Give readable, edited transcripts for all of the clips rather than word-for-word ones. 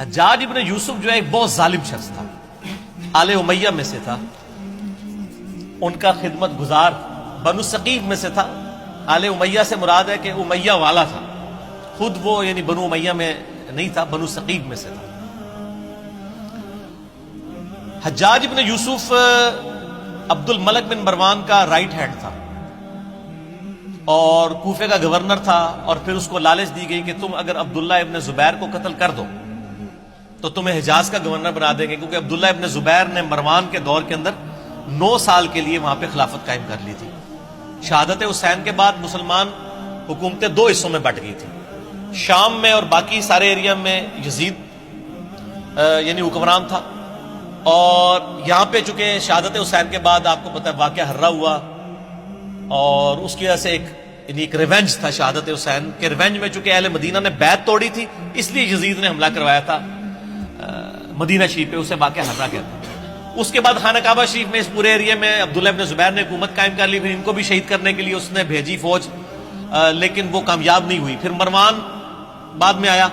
حجاج ابن یوسف جو ہے ایک بہت ظالم شخص تھا، آل امیہ میں سے تھا، ان کا خدمت گزار بنو ثقیف میں سے تھا۔ آل امیہ سے مراد ہے کہ امیہ والا تھا، خود وہ یعنی بنو امیہ میں نہیں تھا، بنو ثقیف میں سے تھا۔ حجاج ابن یوسف عبد الملک بن مروان کا رائٹ ہینڈ تھا اور کوفے کا گورنر تھا، اور پھر اس کو لالچ دی گئی کہ تم اگر عبداللہ ابن زبیر کو قتل کر دو تو تمہیں حجاز کا گورنر بنا دیں گے، کیونکہ عبداللہ ابن زبیر نے مروان کے دور کے اندر 9 سال کے لیے وہاں پہ خلافت قائم کر لی تھی۔ شہادت حسین کے بعد مسلمان حکومتیں 2 حصوں میں بٹ گئی تھی، شام میں اور باقی سارے ایریا میں یزید یعنی حکمران تھا، اور یہاں پہ چونکہ شہادت حسین کے بعد آپ کو پتہ ہے واقعہ ہررا ہوا، اور اس کی وجہ سے ایک ریونج تھا شہادت حسین کے ریونج میں، چونکہ اہل مدینہ نے بیعت توڑی تھی اس لیے یزید نے حملہ کروایا تھا مدینہ شریف پہ، اسے واقعہ ہررا کہتے ہیں۔ اس کے بعد خانہ کعبہ شریف میں اس پورے ایریا میں عبداللہ ابن زبیر نے حکومت قائم کر لی، پھر ان کو بھی شہید کرنے کے لیے اس نے بھیجی فوج، لیکن وہ کامیاب نہیں ہوئی۔ پھر مروان بعد میں آیا،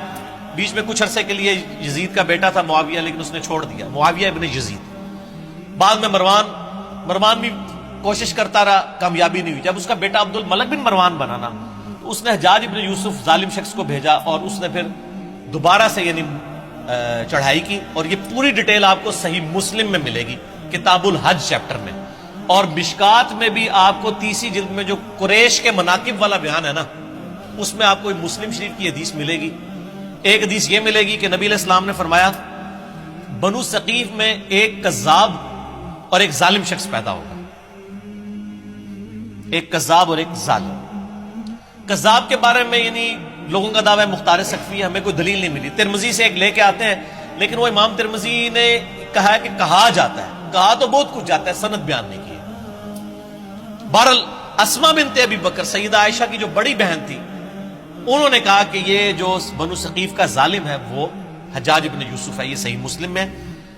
بیچ میں کچھ عرصے کے لیے یزید کا بیٹا تھا معاویہ، لیکن اس نے چھوڑ دیا، معاویہ ابن یزید۔ بعد میں مروان بھی کوشش کرتا رہا، کامیابی نہیں ہوئی۔ جب اس کا بیٹا عبد الملک بن مروان بنا نا، تو اس نے حجاج ابن یوسف ظالم شخص کو بھیجا، اور اس نے پھر دوبارہ سے یعنی چڑھائی کی، اور یہ پوری ڈیٹیل آپ کو صحیح مسلم میں ملے گی، کتاب الحج چیپٹر میں، اور مشکات میں بھی آپ کو 30 جلد میں جو قریش کے مناقب والا بیان ہے نا، اس میں آپ کو مسلم شریف کی حدیث ملے گی۔ ایک حدیث یہ ملے گی کہ نبی علیہ السلام نے فرمایا بنو ثقیف میں ایک کذاب اور ایک ظالم شخص پیدا ہوگا، ایک کذاب اور ایک ظالم۔ کذاب کے بارے میں یعنی لوگوں کا دعویٰ ہے مختار سقفی، ہمیں کوئی دلیل نہیں ملی، ترمذی سے ایک لے کے آتے ہیں، لیکن وہ امام ترمذی نے کہا ہے کہ کہا جاتا ہے، کہا تو بہت کچھ جاتا ہے، سند بیان نہیں کی ہے۔ بہرحال اسما بنت ابی بکر سیدہ عائشہ کی جو بڑی بہن تھی، انہوں نے کہا کہ یہ جو بنو ثقیف کا ظالم ہے وہ حجاج ابن یوسف ہے، یہ صحیح مسلم میں،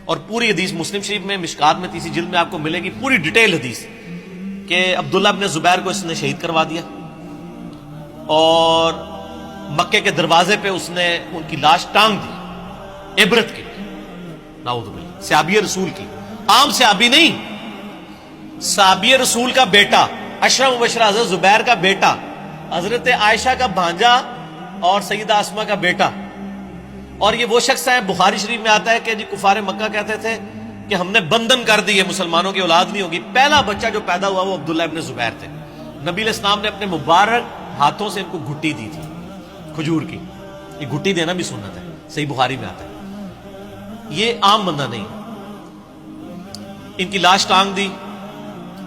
اور پوری حدیث مسلم شریف میں مشکات میں 30 جلد میں آپ کو ملے گی پوری ڈیٹیل حدیث، کہ عبداللہ ابن زبیر کو اس نے شہید کروا دیا، اور مکے کے دروازے پہ اس نے ان کی لاش ٹانگ دی عبرت کے لیے، نعوذ باللہ، صحابی رسول کی، عام صحابی نہیں، صحابی رسول کا بیٹا، اشرف مبشرہ حضرت زبیر کا بیٹا، حضرت عائشہ کا بھانجا اور سیدہ اسما کا بیٹا۔ اور یہ وہ شخص ہے، بخاری شریف میں آتا ہے کہ جی کفار مکہ کہتے تھے کہ ہم نے بندھن کر دی ہے، مسلمانوں کی اولاد نہیں ہوگی۔ پہلا بچہ جو پیدا ہوا وہ عبداللہ ابن زبیر تھے۔ نبی علیہ السلام نے اپنے مبارک ہاتھوں سے ان کو گھٹی دی تھی کھجور کی، یہ گھٹی دینا بھی سنت ہے، صحیح بخاری میں آتا ہے، یہ عام بندہ نہیں۔ ان کی لاش ٹانگ دی،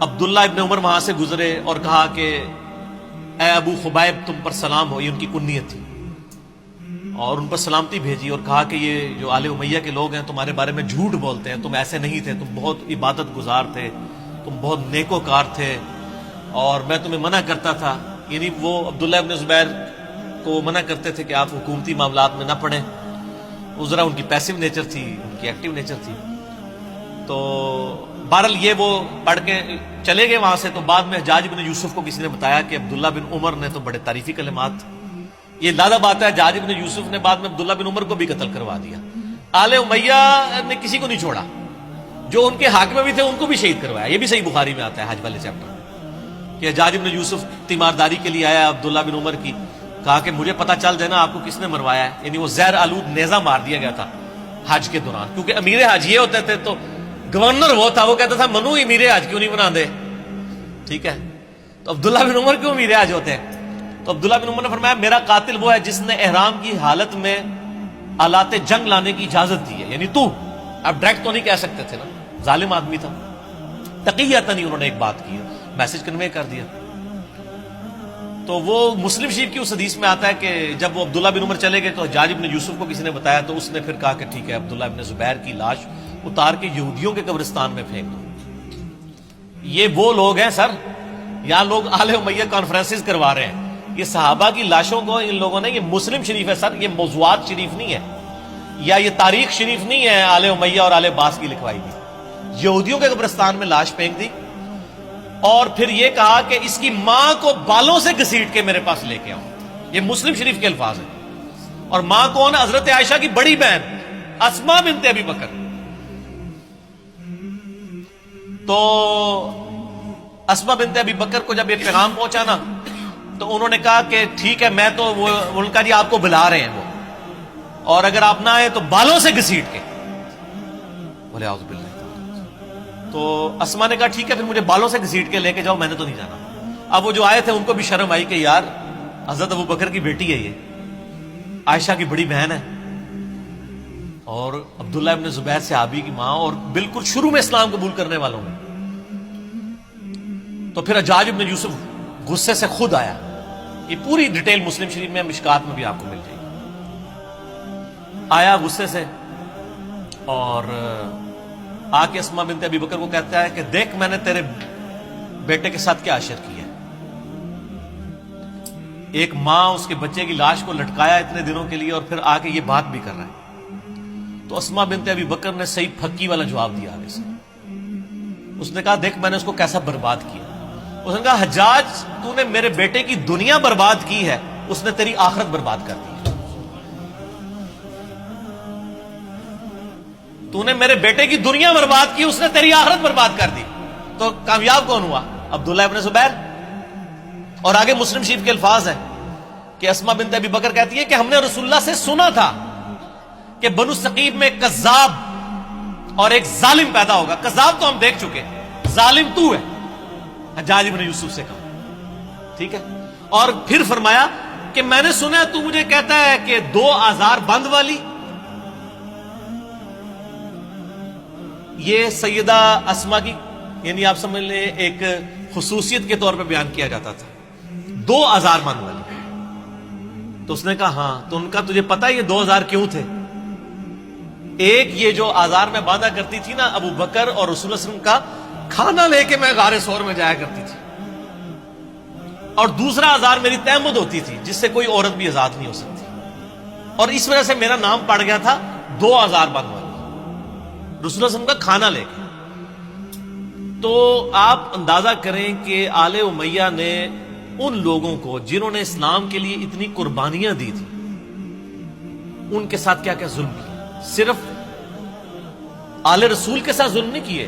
عبداللہ ابن عمر وہاں سے گزرے اور کہا کہ اے ابو خبیب تم پر سلام ہو، یہ ان کی کنیت تھی، اور ان پر سلامتی بھیجی، اور کہا کہ یہ جو آل امیہ کے لوگ ہیں تمہارے بارے میں جھوٹ بولتے ہیں، تم ایسے نہیں تھے، تم بہت عبادت گزار تھے، تم بہت نیکوکار تھے، اور میں تمہیں منع کرتا تھا، یعنی وہ عبداللہ ابن زبیر کو منع کرتے تھے کہ آپ حکومتی معاملات میں نہ پڑیں، وہ ذرا ان کی پیسو نیچر تھی، ان کی ایکٹیو نیچر تھی۔ تو بہرحال یہ وہ پڑھ کے چلے گئے وہاں سے، تو بعد میں حجاج بن یوسف کو کسی نے بتایا کہ عبداللہ بن عمر نے تو بڑے تعریفی کلمات، یہ لادہ بات ہے، حجاج بن یوسف نے بعد میں عبداللہ بن عمر کو بھی قتل کروا دیا۔ آل امیہ نے کسی کو نہیں چھوڑا، جو ان کے حق میں بھی تھے ان کو بھی شہید کروایا، یہ بھی صحیح بخاری میں آتا ہے حج والے چیپٹر میں، کہ حجاج بن یوسف تیمارداری کے لیے آیا عبداللہ بن عمر کی، کہا کہ مجھے پتہ چل جائے نا آپ کو کس نے مروایا ہے، یعنی وہ زہر آلود نیزہ مار دیا گیا تھا حج کے دوران، کیونکہ امیر حج یہ ہوتے تھے، تو گورنر وہ تھا، وہ کہتا تھا منو امیر حج کیوں نہیں بنا دے، ٹھیک ہے، تو عبداللہ بن عمر کیوں امیر حج ہوتے ہیں؟ تو عبداللہ بن عمر نے فرمایا میرا قاتل وہ ہے جس نے احرام کی حالت میں آلات جنگ لانے کی اجازت دی ہے، یعنی تو اب ڈائریکٹ تو نہیں کہہ سکتے تھے نا، ظالم آدمی تھا، تقیۃً نہیں انہوں نے ایک بات کی، میسج کنوے کر دیا۔ تو وہ مسلم شریف کی اس حدیث میں آتا ہے کہ جب وہ عبداللہ بن عمر چلے گئے تو حجاج بن یوسف کو کسی نے بتایا، تو اس نے پھر کہا کہ ٹھیک ہے عبداللہ بن زبیر کی لاش اتار کے یہودیوں کے قبرستان میں پھینک دو۔ یہ وہ لوگ ہیں سر، یہاں لوگ آل امیہ کانفرنسز کروا رہے ہیں، یہ صحابہ کی لاشوں کو ان لوگوں نے، یہ مسلم شریف ہے سر، یہ موضوعات شریف نہیں ہے، یا یہ تاریخ شریف نہیں ہے آل امیہ اور آل عباس کی لکھوائی دی، یہودیوں کے قبرستان میں لاش پھینک دی، اور پھر یہ کہا کہ اس کی ماں کو بالوں سے گھسیٹ کے میرے پاس لے کے آؤ، یہ مسلم شریف کے الفاظ ہیں۔ اور ماں کون ہے؟ حضرت عائشہ کی بڑی بہن اسما بنت ابی بکر. تو اسما بنت ابی بکر کو جب یہ پیغام پہنچا نا تو انہوں نے کہا کہ ٹھیک ہے میں تو ان کا جی آپ کو بلا رہے ہیں وہ, اور اگر آپ نہ آئے تو بالوں سے گھسیٹ کے. بولے اعوذ باللہ. تو اسما نے کہا ٹھیک ہے پھر مجھے بالوں سے گھسیٹ کے لے کے جاؤ, میں نے تو نہیں جانا. اب وہ جو آئے تھے ان کو بھی شرم آئی کہ یار حضرت ابو بکر کی بیٹی ہے, یہ عائشہ کی بڑی بہن ہے, اور عبداللہ ابن زبیر صحابی کی ماں, اور بالکل شروع میں اسلام قبول کرنے والوں میں. تو پھر حجاج ابن یوسف غصے سے خود آیا. یہ پوری ڈیٹیل مسلم شریف میں, مشکات میں بھی آپ کو مل جائے گی. آیا غصے سے اور آ کے اسما بنت ابی بکر کو کہتا ہے کہ دیکھ میں نے تیرے بیٹے کے ساتھ کیا اشر کیا ہے. ایک ماں اس کے بچے کی لاش کو لٹکایا اتنے دنوں کے لیے, اور پھر آ کے یہ بات بھی کر رہا ہے. تو اسما بنت ابی بکر نے صحیح پھکی والا جواب دیا آگے سے. اس نے کہا دیکھ میں نے اس کو کیسا برباد کیا. اس نے کہا حجاج تو نے میرے بیٹے کی دنیا برباد کی ہے, اس نے تیری آخرت برباد کر دی. تو نے میرے بیٹے کی دنیا برباد کی, اس نے تیری آخرت برباد کر دی. تو کامیاب کون ہوا؟ عبداللہ ابن زبیر. اور آگے مسلم شریف کے الفاظ ہیں کہ اسما بنت ابی بکر کہتی ہے کہ ہم نے رسول اللہ سے سنا تھا کہ بنو ثقیف میں ایک کذاب اور ایک ظالم پیدا ہوگا. کذاب تو ہم دیکھ چکے, ظالم تو ہے. حجاج ابن یوسف سے کہا ٹھیک ہے. اور پھر فرمایا کہ میں نے سنا تو مجھے کہتا ہے کہ 2 آزار بند والی. یہ سیدہ اسما کی یعنی آپ سمجھ لیں ایک خصوصیت کے طور پہ بیان کیا جاتا تھا, 2 آزار بند والی. تو اس نے کہا ہاں. تو ان کا تجھے پتا یہ 2 آزار کیوں تھے؟ ایک یہ جو آزار میں باندھا کرتی تھی نا ابو بکر اور رسول اللہ صلی اللہ علیہ وسلم کا کھانا لے کے میں غار ثور میں جایا کرتی تھی, اور دوسرا آزار میری تیمد ہوتی تھی جس سے کوئی عورت بھی آزاد نہیں ہو سکتی, اور اس وجہ سے میرا نام پڑ گیا تھا 2 آزار بند والی, رسول اللہ صلی اللہ علیہ وسلم کا کھانا لے کے. تو آپ اندازہ کریں کہ آل امیہ نے ان لوگوں کو جنہوں نے اسلام کے لیے اتنی قربانیاں دی تھی ان کے ساتھ کیا کیا ظلم کیا. صرف آل رسول کے ساتھ ظلم نہیں کیے,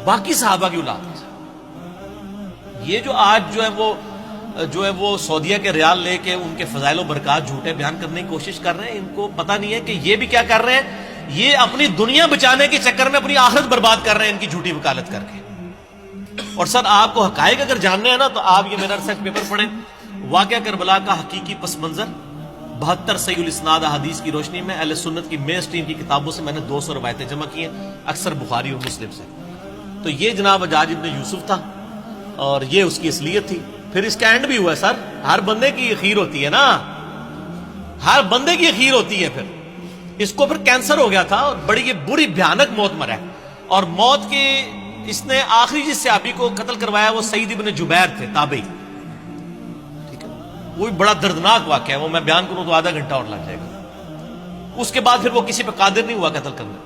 باقی صحابہ کی اولاد کے ساتھ. یہ جو آج جو ہے وہ سعودیہ کے ریال لے کے ان کے فضائل و برکات جھوٹے بیان کرنے کی کوشش کر رہے ہیں, ان کو پتہ نہیں ہے کہ یہ بھی کیا کر رہے ہیں, یہ اپنی دنیا بچانے کے چکر میں اپنی آخرت برباد کر رہے ہیں ان کی جھوٹی وکالت کر کے. اور سر آپ کو حقائق اگر جاننے ہیں نا تو آپ یہ میرا ریسرچ پیپر پڑھیں, واقعہ کربلا کا حقیقی پس منظر 72 صحیح الاسناد احادیث کی روشنی میں اہل سنت کی مین اسٹریم کی کتابوں سے میں نے 200 روایتیں جمع کی ہیں, اکثر بخاری اور مسلم سے. تو یہ جناب حجاج ابن یوسف تھا اور یہ اس کی اصلیت تھی. پھر اس کا اینڈ بھی ہوا ہے سر. ہر بندے کی اخیر ہوتی ہے نا, ہر بندے کی اخیر ہوتی ہے. پھر اس کو پھر کینسر ہو گیا تھا اور بڑی یہ بری بھیانک موت مرا ہے. اور موت کی اس نے آخری جس صحابی کو قتل کروایا وہ سعید ابن جبیر تھے, تابعی. ٹھیک ہے, وہ بھی بڑا دردناک واقعہ ہے, وہ میں بیان کروں تو آدھا گھنٹہ اور لگ جائے گا. اس کے بعد پھر وہ کسی پہ قادر نہیں ہوا قتل کرنے.